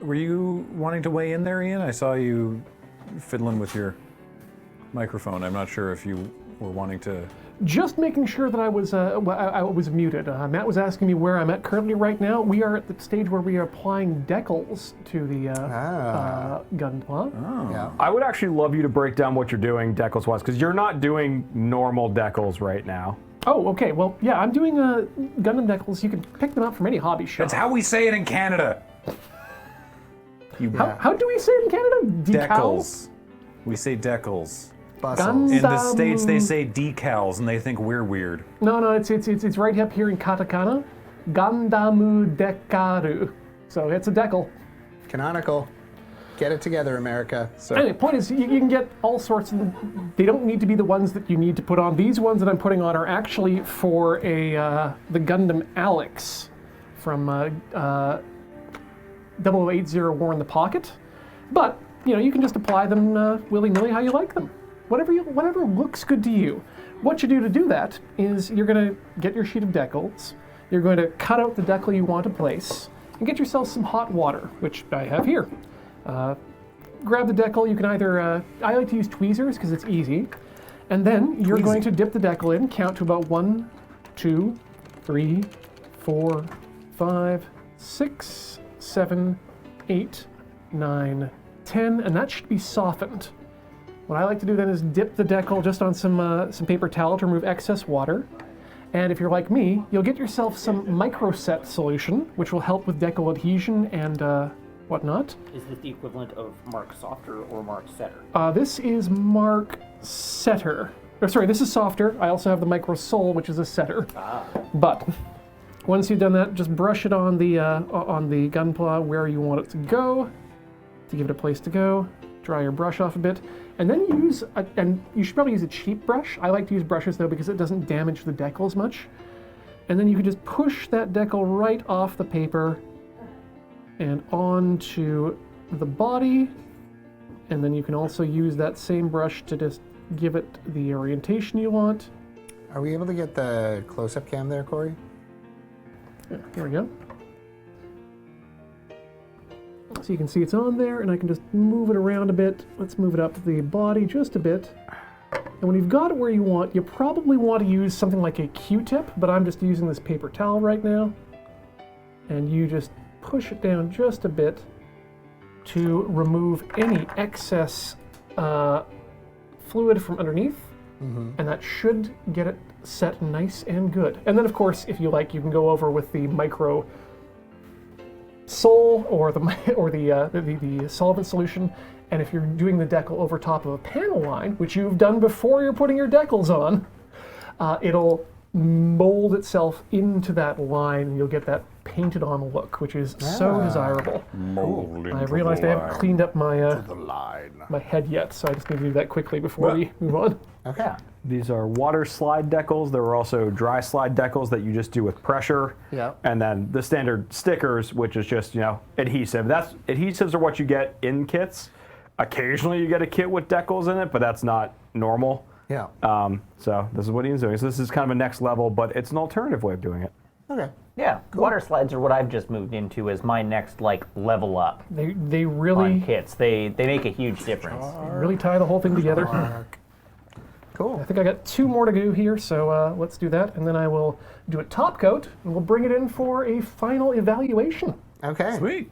were you wanting to weigh in there, Ian? I saw you fiddling with your microphone. I'm not sure if you were wanting to... Just making sure that I was muted. Matt was asking me where I'm at currently right now. We are at the stage where we are applying decals to the gunpla. Oh. Yeah. I would actually love you to break down what you're doing decals-wise, because you're not doing normal decals right now. Oh, okay. Well, yeah, I'm doing Gundam decals. You can pick them up from any hobby shop. That's how we say it in Canada. How do we say it in Canada? Decals. We say decals. Bustles. In the States, they say decals, and they think we're weird. No, it's right up here in katakana. Gandamu dekaru. So it's a decal. Canonical. Get it together, America. So Anyway, point is, you can get all sorts of them. They don't need to be the ones that you need to put on. These ones that I'm putting on are actually for the Gundam Alex from 0080 War in the Pocket. But, you can just apply them willy-nilly how you like them. Whatever looks good to you. What you do to do that is you're going to get your sheet of decals, you're going to cut out the decal you want to place, and get yourself some hot water, which I have here. Grab the decal, you can either, I like to use tweezers because it's easy, and then you're going to dip the decal in, count to about 1, 2, 3, 4, 5, 6, 7, 8, 9, 10, and that should be softened. What I like to do then is dip the decal just on some paper towel to remove excess water. And if you're like me, you'll get yourself some microset solution, which will help with decal adhesion and whatnot. Is this the equivalent of Mark Softer or Mark Setter? This is Mark Setter. Or sorry, this is Softer. I also have the Micro Sol, which is a Setter. But once you've done that, just brush it on the gunpla where you want it to go, to give it a place to go. Dry your brush off a bit, and then and you should probably use a cheap brush. I like to use brushes though because it doesn't damage the decal as much. And then you can just push that decal right off the paper and onto the body. And then you can also use that same brush to just give it the orientation you want. Are we able to get the close-up cam there, Corey? Yeah, here we go. So you can see it's on there, and I can just move it around a bit. Let's move it up the body just a bit. And when you've got it where you want, you probably want to use something like a Q-tip, but I'm just using this paper towel right now. And you just push it down just a bit to remove any excess fluid from underneath. And that should get it set nice and good. And then, of course, if you like, you can go over with the Micro Sol or the solvent solution, and if you're doing the decal over top of a panel line, which you've done before you're putting your decals on, it'll mold itself into that line, and you'll get that painted on look, which is so desirable. I realized I haven't cleaned up my my head yet, so I just need to do that quickly before we move on. Okay. These are water slide decals. There are also dry slide decals that you just do with pressure. Yeah. And then the standard stickers, which is just, adhesive. Adhesives are what you get in kits. Occasionally you get a kit with decals in it, but that's not normal. Yeah. So this is what Ian's doing. So this is kind of a next level, but it's an alternative way of doing it. Okay. Yeah, water slides are what I've just moved into as my next level up They really on kits. They make a huge difference. really tie the whole thing together. Cool. I think I got 2 more to do here, so let's do that, and then I will do a top coat, and we'll bring it in for a final evaluation. Okay. Sweet.